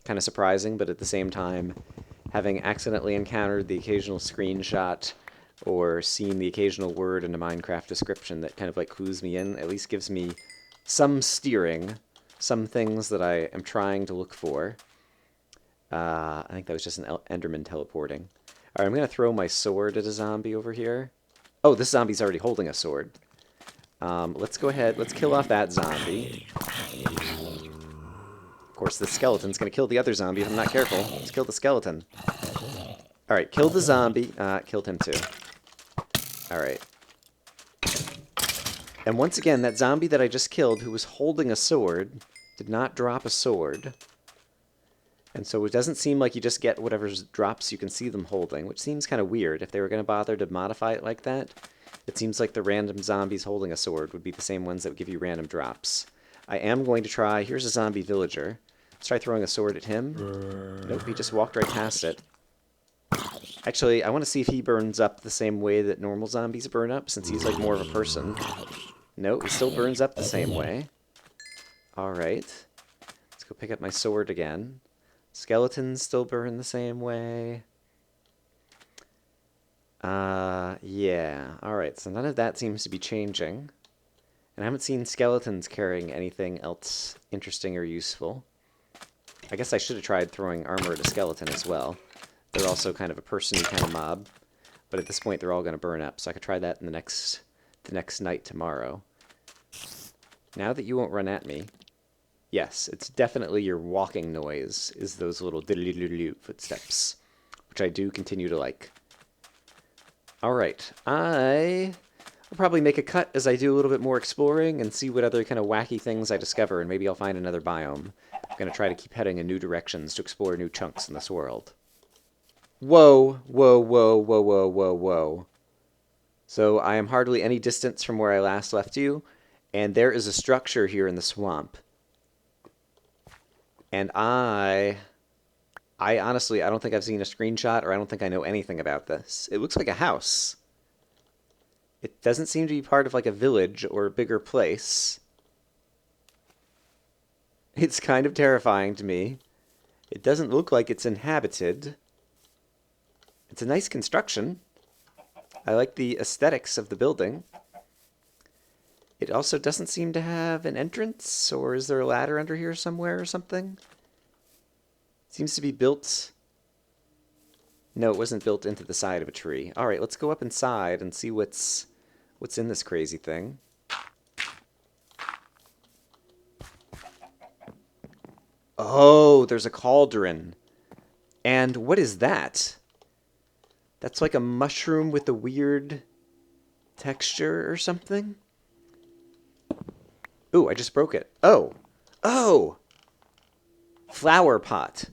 kind of surprising, but at the same time, having accidentally encountered the occasional screenshot or seen the occasional word in a Minecraft description that kind of like clues me in, at least gives me some steering, some things that I am trying to look for. I think that was just an Enderman teleporting. Alright, I'm going to throw my sword at a zombie over here. Oh, this zombie's already holding a sword. Let's go ahead. Let's kill off that zombie. Of course, the skeleton's going to kill the other zombie if I'm not careful. Let's kill the skeleton. Alright, kill the zombie. Killed him too. Alright. And once again, that zombie that I just killed, who was holding a sword, did not drop a sword. And so it doesn't seem like you just get whatever drops you can see them holding, which seems kind of weird. If they were going to bother to modify it like that, it seems like the random zombies holding a sword would be the same ones that would give you random drops. I am going to try... Here's a zombie villager. Let's try throwing a sword at him. Nope, he just walked right past it. Actually, I want to see if he burns up the same way that normal zombies burn up, since he's like more of a person. No, he still burns up the same way. Alright. Let's go pick up my sword again. Skeletons still burn the same way. Yeah. Alright, so none of that seems to be changing. And I haven't seen skeletons carrying anything else interesting or useful. I guess I should have tried throwing armor at a skeleton as well. They're also kind of a person-y kind of mob. But at this point, they're all going to burn up, so I could try that in the next night tomorrow. Now that you won't run at me... Yes, it's definitely your walking noise, is those little diddly-diddly footsteps, which I do continue to like. Alright, I will probably make a cut as I do a little bit more exploring and see what other kind of wacky things I discover, and maybe I'll find another biome. I'm going to try to keep heading in new directions to explore new chunks in this world. Whoa, whoa, whoa, whoa, whoa, whoa, whoa. So I am hardly any distance from where I last left you, and there is a structure here in the swamp. And I honestly, I don't think I've seen a screenshot, or I don't think I know anything about this. It looks like a house. It doesn't seem to be part of like a village or a bigger place. It's kind of terrifying to me. It doesn't look like it's inhabited. It's a nice construction. I like the aesthetics of the building. It also doesn't seem to have an entrance, or is there a ladder under here somewhere or something? It seems to be built... No, it wasn't built into the side of a tree. Alright, let's go up inside and see what's in this crazy thing. Oh, there's a cauldron. And what is that? That's like a mushroom with a weird texture or something? Ooh, I just broke it. Oh! Oh! Flower pot.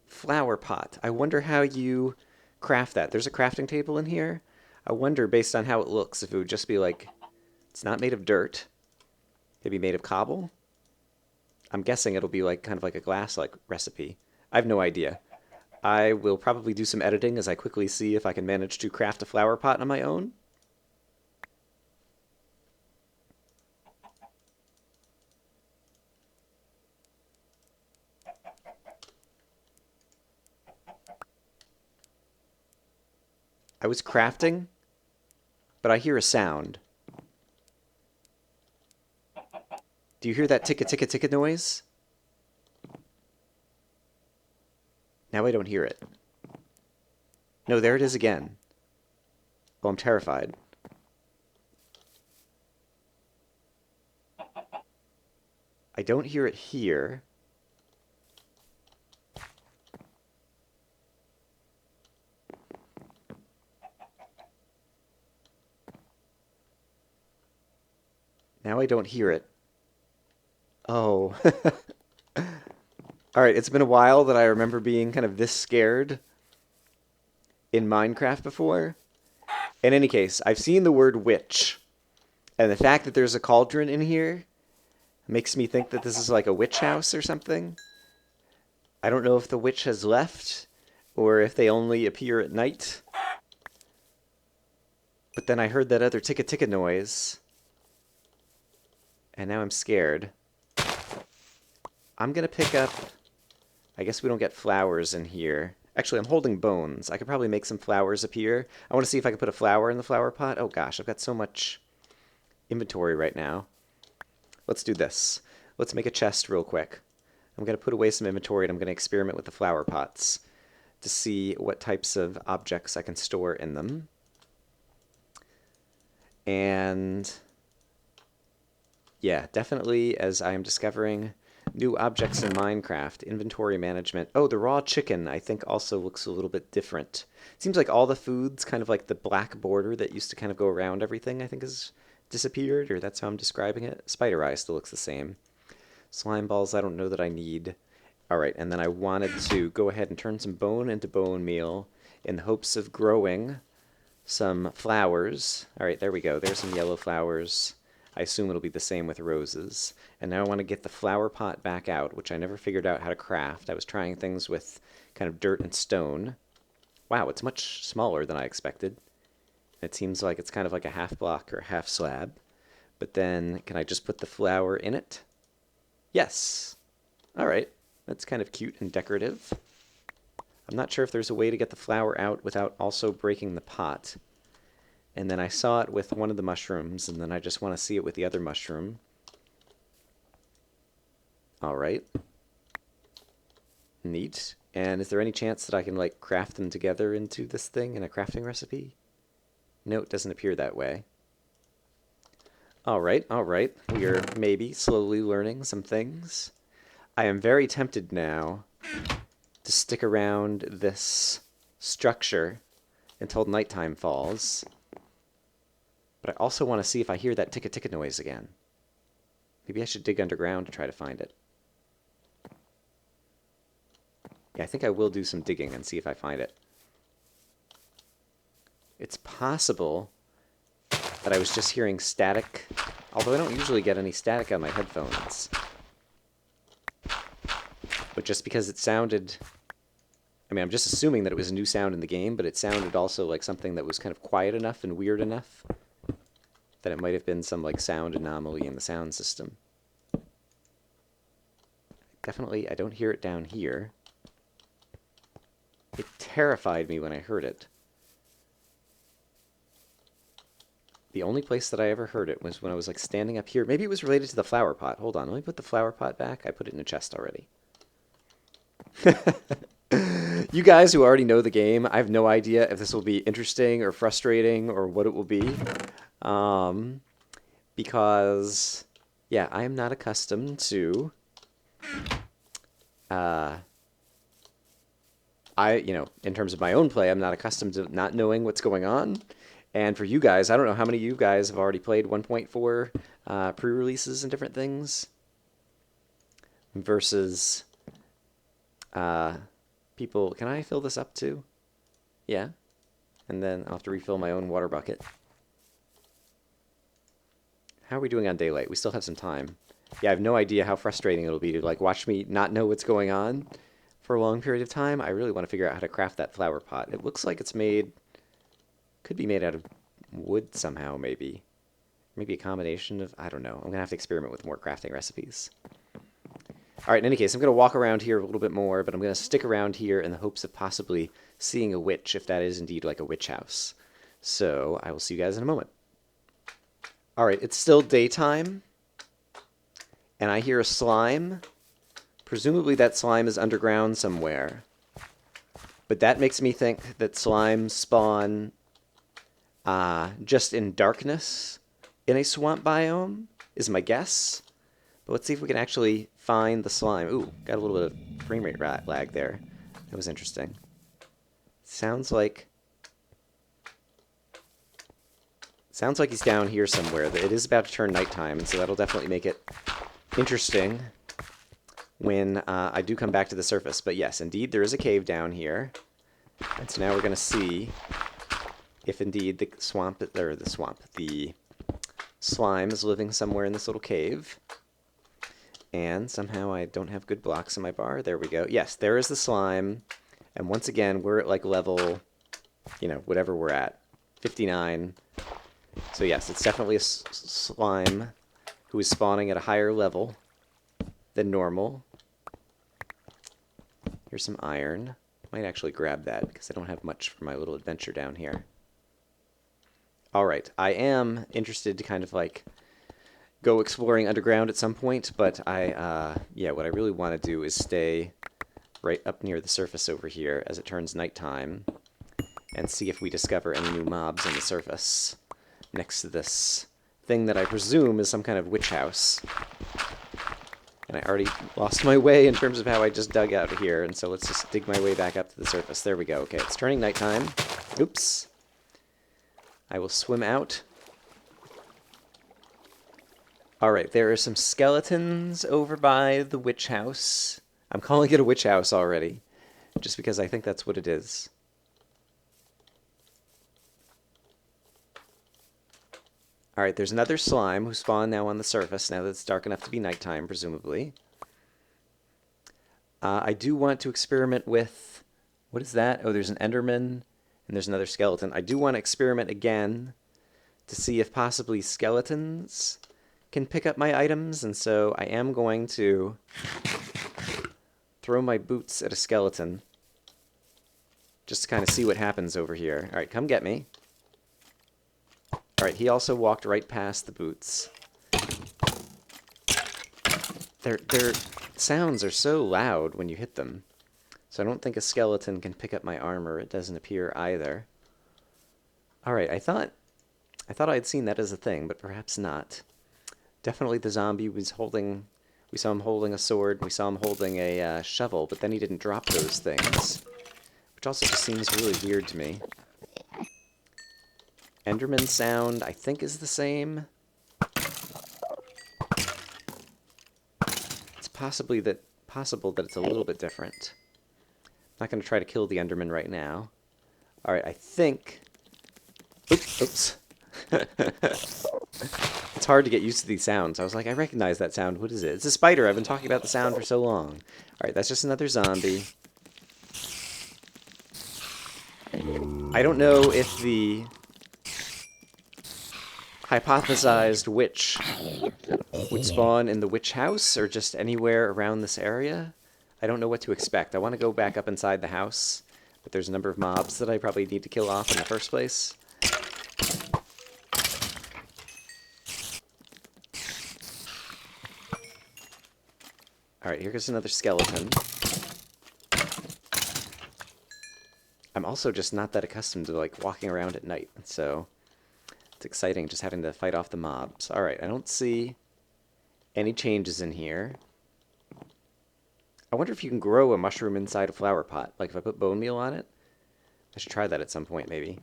Flower pot. I wonder how you craft that. There's a crafting table in here. I wonder, based on how it looks, if it would just be like... It's not made of dirt. It'd be made of cobble? I'm guessing it'll be like kind of like a glass-like recipe. I have no idea. I will probably do some editing as I quickly see if I can manage to craft a flower pot on my own. I was crafting, but I hear a sound. Do you hear that ticka-ticka-ticka noise? Now I don't hear it. No, there it is again. Oh, I'm terrified. I don't hear it here. Now I don't hear it. Oh. Alright, it's been a while that I remember being kind of this scared in Minecraft before. In any case, I've seen the word witch. And the fact that there's a cauldron in here makes me think that this is like a witch house or something. I don't know if the witch has left, or if they only appear at night. But then I heard that other ticka-ticka noise. And now I'm scared. I'm gonna pick up... I guess we don't get flowers in here. Actually, I'm holding bones. I could probably make some flowers appear. I want to see if I can put a flower in the flower pot. Oh gosh, I've got so much inventory right now. Let's do this. Let's make a chest real quick. I'm going to put away some inventory and I'm going to experiment with the flower pots to see what types of objects I can store in them. And yeah, definitely as I am discovering new objects in Minecraft, inventory management. Oh, the raw chicken I think also looks a little bit different. It seems like all the foods, kind of like the black border that used to kind of go around everything, I think has disappeared, or that's how I'm describing it. Spider eye still looks the same. Slime balls I don't know that I need. Alright, and then I wanted to go ahead and turn some bone into bone meal in the hopes of growing some flowers. Alright, there we go. There's some yellow flowers. I assume it'll be the same with roses. And now I want to get the flower pot back out, which I never figured out how to craft. I was trying things with kind of dirt and stone. Wow, it's much smaller than I expected. It seems like it's kind of like a half block or half slab. But then, can I just put the flower in it? Yes. All right. That's kind of cute and decorative. I'm not sure if there's a way to get the flower out without also breaking the pot. And then I saw it with one of the mushrooms, and then I just want to see it with the other mushroom. All right. Neat. And is there any chance that I can, like, craft them together into this thing in a crafting recipe? No, it doesn't appear that way. All right, all right. We are maybe slowly learning some things. I am very tempted now to stick around this structure until nighttime falls. But I also want to see if I hear that ticka-ticka noise again. Maybe I should dig underground to try to find it. Yeah, I think I will do some digging and see if I find it. It's possible that I was just hearing static, although I don't usually get any static on my headphones. But just because it sounded... I mean, I'm just assuming that it was a new sound in the game, but it sounded also like something that was kind of quiet enough and weird enough that it might have been some, like, sound anomaly in the sound system. Definitely, I don't hear it down here. It terrified me when I heard it. The only place that I ever heard it was when I was, like, standing up here. Maybe it was related to the flower pot. Hold on, let me put the flower pot back. I put it in a chest already. You guys who already know the game, I have no idea if this will be interesting or frustrating or what it will be. Because, yeah, I am not accustomed to... in terms of my own play, I'm not accustomed to not knowing what's going on. And for you guys, I don't know how many of you guys have already played 1.4 pre-releases and different things versus people. Can I fill this up too? Yeah. And then I'll have to refill my own water bucket. How are we doing on daylight? We still have some time. Yeah, I have no idea how frustrating it'll be to, like, watch me not know what's going on for a long period of time. I really want to figure out how to craft that flower pot. It looks like it's made... Could be made out of wood somehow, maybe. Maybe a combination of... I don't know. I'm going to have to experiment with more crafting recipes. All right, in any case, I'm going to walk around here a little bit more, but I'm going to stick around here in the hopes of possibly seeing a witch, if that is indeed like a witch house. So I will see you guys in a moment. All right, it's still daytime, and I hear a slime. Presumably that slime is underground somewhere. But that makes me think that slimes spawn just in darkness in a swamp biome, is my guess. But let's see if we can actually find the slime. Ooh, got a little bit of frame rate lag there. That was interesting. Sounds like he's down here somewhere. It is about to turn nighttime, and so that'll definitely make it interesting when I do come back to the surface. But yes, indeed, there is a cave down here. And so now we're going to see if indeed the slime is living somewhere in this little cave. And somehow I don't have good blocks in my bar. There we go. Yes, there is the slime. And once again, we're at, like, level, whatever we're at, 59. So yes, it's definitely a slime who is spawning at a higher level than normal. Here's some iron. Might actually grab that because I don't have much for my little adventure down here. Alright, I am interested to kind of, like, go exploring underground at some point, but what I really want to do is stay right up near the surface over here as it turns nighttime and see if we discover any new mobs on the surface next to this thing that I presume is some kind of witch house. And I already lost my way in terms of how I just dug out of here, and so let's just dig my way back up to the surface. There we go. Okay, it's turning nighttime. Oops. I will swim out. Alright, there are some skeletons over by the witch house. I'm calling it a witch house already, just because I think that's what it is. Alright, there's another slime who spawned now on the surface, now that it's dark enough to be nighttime, presumably. I do want to experiment with What is that? Oh, there's an Enderman, and there's another skeleton. I do want to experiment again to see if possibly skeletons can pick up my items, and so I am going to throw my boots at a skeleton just to kind of see what happens over here. All right, come get me. All right, he also walked right past the boots. Their sounds are so loud when you hit them, so I don't think a skeleton can pick up my armor. It doesn't appear either. All right, I thought I'd seen that as a thing, but perhaps not. Definitely the zombie was holding... We saw him holding a sword, we saw him holding a shovel, but then he didn't drop those things, which also just seems really weird to me. Enderman sound, I think, is the same. It's possible that it's a little bit different. I'm not going to try to kill the Enderman right now. Alright, I think... Oops. It's hard to get used to these sounds. I was like, I recognize that sound. What is it? It's a spider. I've been talking about the sound for so long. Alright, that's just another zombie. I don't know if the hypothesized witch would spawn in the witch house or just anywhere around this area. I don't know what to expect. I want to go back up inside the house, but there's a number of mobs that I probably need to kill off in the first place. Alright, here goes another skeleton. I'm also just not that accustomed to, like, walking around at night, so it's exciting just having to fight off the mobs. Alright, I don't see any changes in here. I wonder if you can grow a mushroom inside a flower pot. Like, if I put bone meal on it? I should try that at some point, maybe.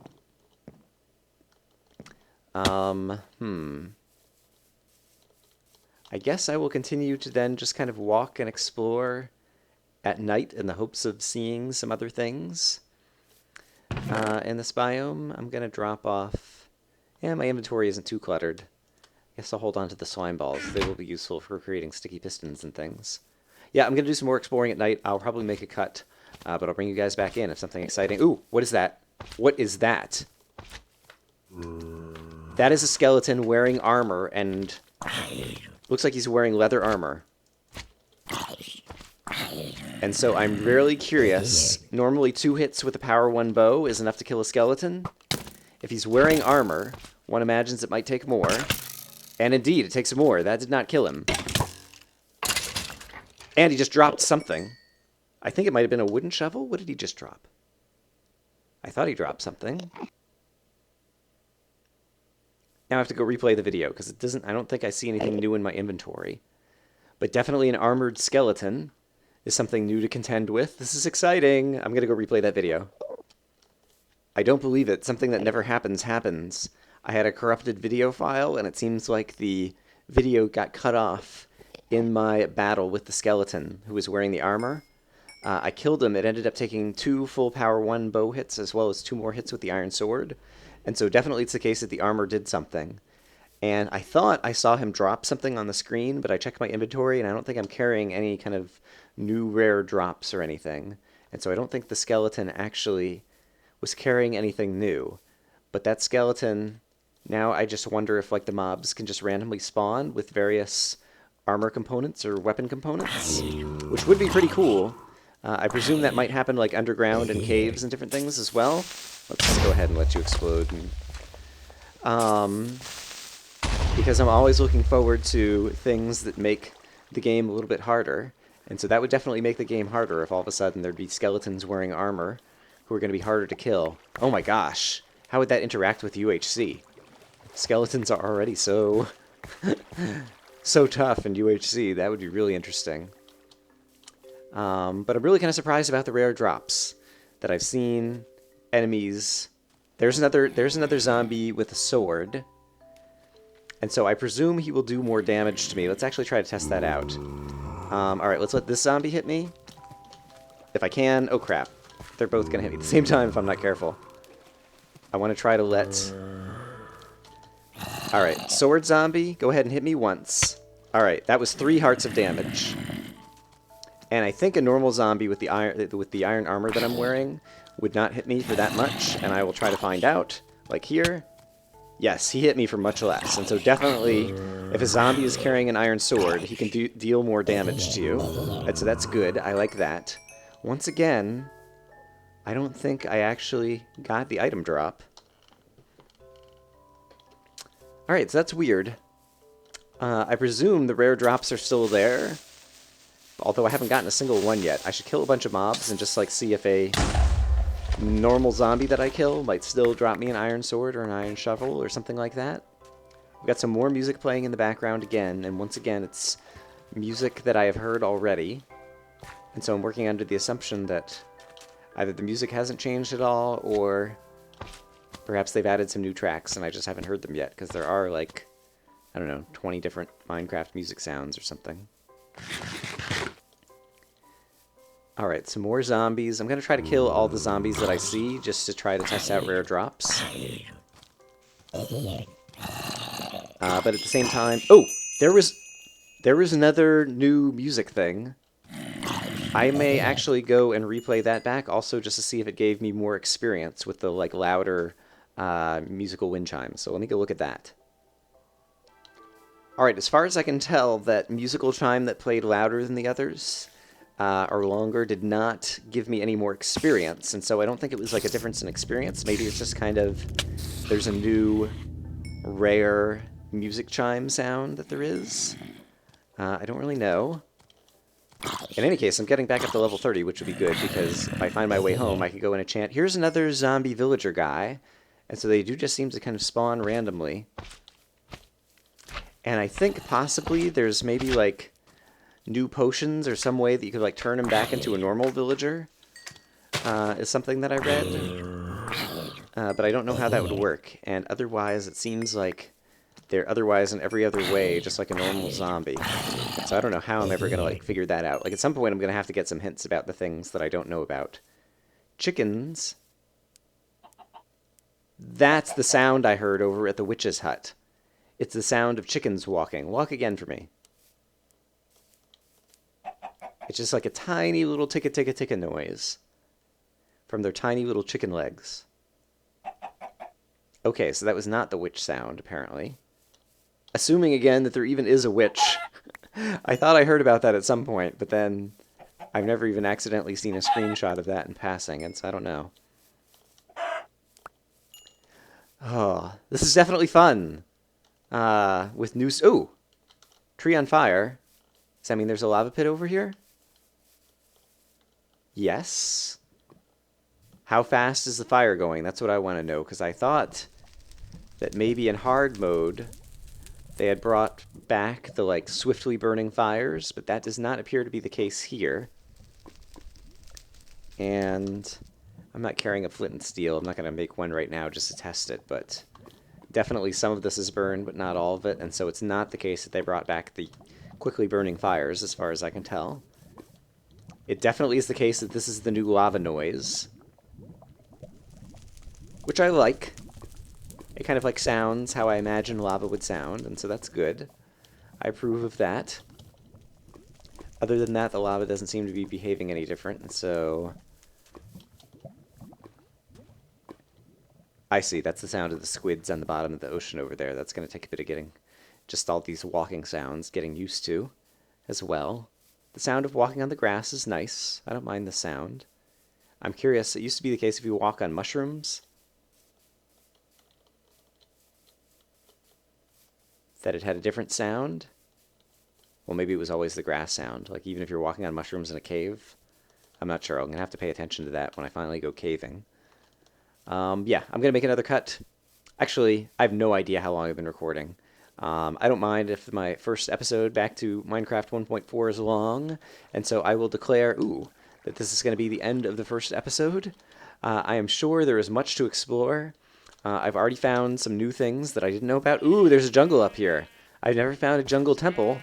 I guess I will continue to then just kind of walk and explore at night in the hopes of seeing some other things. In this biome, I'm going to drop off... Yeah, my inventory isn't too cluttered. I guess I'll hold on to the slime balls. They will be useful for creating sticky pistons and things. Yeah, I'm going to do some more exploring at night. I'll probably make a cut, but I'll bring you guys back in if something exciting... Ooh, what is that? What is that? That is a skeleton wearing armor, and looks like he's wearing leather armor. And so I'm really curious. Normally 2 hits with a power 1 bow is enough to kill a skeleton. If he's wearing armor, one imagines it might take more. And indeed, it takes more. That did not kill him. And he just dropped something. I think it might have been a wooden shovel. What did he just drop? I thought he dropped something. Now I have to go replay the video, because it doesn't... I don't think I see anything new in my inventory. But definitely an armored skeleton is something new to contend with. This is exciting! I'm going to go replay that video. I don't believe it. Something that never happens. I had a corrupted video file, and it seems like the video got cut off in my battle with the skeleton who was wearing the armor. I killed him. It ended up taking 2 full power 1 bow hits, as well as 2 more hits with the iron sword. And so definitely it's the case that the armor did something. And I thought I saw him drop something on the screen, but I checked my inventory, and I don't think I'm carrying any kind of new rare drops or anything. And so I don't think the skeleton actually was carrying anything new. But that skeleton, now I just wonder if, like, the mobs can just randomly spawn with various armor components or weapon components, which would be pretty cool. I presume that might happen, like, underground in caves and different things as well. Let's go ahead and let you explode. Because I'm always looking forward to things that make the game a little bit harder. And so that would definitely make the game harder if all of a sudden there'd be skeletons wearing armor who are going to be harder to kill. Oh my gosh. How would that interact with UHC? Skeletons are already so... so tough in UHC. That would be really interesting. But I'm really kind of surprised about the rare drops that I've seen. Enemies. There's another zombie with a sword. And so I presume he will do more damage to me. Let's actually try to test that out. Alright, let's let this zombie hit me. If I can. Oh crap. They're both going to hit me at the same time if I'm not careful. I want to try to let... Alright, sword zombie, go ahead and hit me once. Alright, that was 3 hearts of damage. And I think a normal zombie with the iron armor that I'm wearing would not hit me for that much, and I will try to find out. Like here, yes, he hit me for much less. And so definitely, if a zombie is carrying an iron sword, he can deal more damage to you. And so that's good. I like that. Once again, I don't think I actually got the item drop. Alright, so that's weird. I presume the rare drops are still there. Although I haven't gotten a single one yet. I should kill a bunch of mobs and just like see if a normal zombie that I kill might still drop me an iron sword or an iron shovel or something like that. We've got some more music playing in the background again, and once again it's music that I have heard already. And so I'm working under the assumption that either the music hasn't changed at all, or perhaps they've added some new tracks and I just haven't heard them yet, because there are like, I don't know, 20 different Minecraft music sounds or something. Alright, some more zombies. I'm going to try to kill all the zombies that I see, just to try to test out rare drops. But at the same time... Oh! There was another new music thing. I may actually go and replay that back, also just to see if it gave me more experience with the like louder musical wind chimes. So let me go look at that. Alright, as far as I can tell, that musical chime that played louder than the others, or longer, did not give me any more experience, and so I don't think it was like a difference in experience. Maybe it's just kind of, there's a new, rare music chime sound that there is. I don't really know. In any case, I'm getting back up to level 30, which would be good, because if I find my way home, I could go and enchant. Here's another zombie villager guy, and so they do just seem to kind of spawn randomly. And I think possibly there's maybe like new potions or some way that you could like turn him back into a normal villager, is something that I read. But I don't know how that would work. And otherwise, it seems like they're otherwise in every other way, just like a normal zombie. So I don't know how I'm ever going to like figure that out. Like at some point I'm going to have to get some hints about the things that I don't know about. Chickens. That's the sound I heard over at the witch's hut. It's the sound of chickens walking. Walk again for me. It's just like a tiny little ticka-ticka-ticka noise from their tiny little chicken legs. Okay, so that was not the witch sound, apparently. Assuming again that there even is a witch. I thought I heard about that at some point, but then I've never even accidentally seen a screenshot of that in passing, and so I don't know. Oh, this is definitely fun. With new... Ooh! Tree on fire. Does that mean there's a lava pit over here? Yes. How fast is the fire going? That's what I want to know, because I thought that maybe in hard mode they had brought back the like swiftly burning fires, but that does not appear to be the case here. And I'm not carrying a flint and steel. I'm not going to make one right now just to test it, but definitely some of this is burned, but not all of it, and so it's not the case that they brought back the quickly burning fires, as far as I can tell. It definitely is the case that this is the new lava noise, which I like. It kind of like sounds how I imagine lava would sound, and so that's good. I approve of that. Other than that, the lava doesn't seem to be behaving any different, and so... I see, that's the sound of the squids on the bottom of the ocean over there. That's going to take a bit of getting, just all these walking sounds, getting used to as well. The sound of walking on the grass is nice. I don't mind the sound. I'm curious, it used to be the case if you walk on mushrooms that it had a different sound. Well, maybe it was always the grass sound, like even if you're walking on mushrooms in a cave. I'm not sure. I'm going to have to pay attention to that when I finally go caving. Yeah, I'm going to make another cut. Actually, I have no idea how long I've been recording. I don't mind if my first episode back to Minecraft 1.4 is long, and so I will declare, that this is going to be the end of the first episode. I am sure there is much to explore. I've already found some new things that I didn't know about. Ooh, there's a jungle up here. I've never found a jungle temple,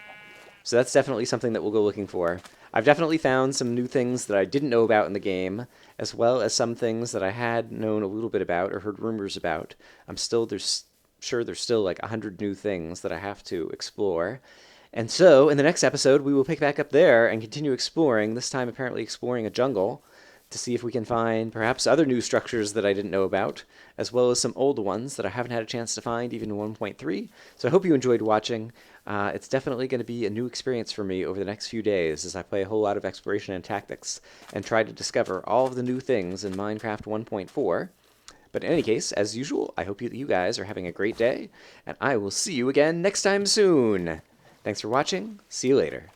so that's definitely something that we'll go looking for. I've definitely found some new things that I didn't know about in the game, as well as some things that I had known a little bit about or heard rumors about. There's still like 100 new things that I have to explore. And so, in the next episode, we will pick back up there and continue exploring, this time apparently exploring a jungle, to see if we can find perhaps other new structures that I didn't know about, as well as some old ones that I haven't had a chance to find even in 1.3. So I hope you enjoyed watching. It's definitely going to be a new experience for me over the next few days as I play a whole lot of exploration and tactics and try to discover all of the new things in Minecraft 1.4. But in any case, as usual, I hope you guys are having a great day, and I will see you again next time soon. Thanks for watching. See you later.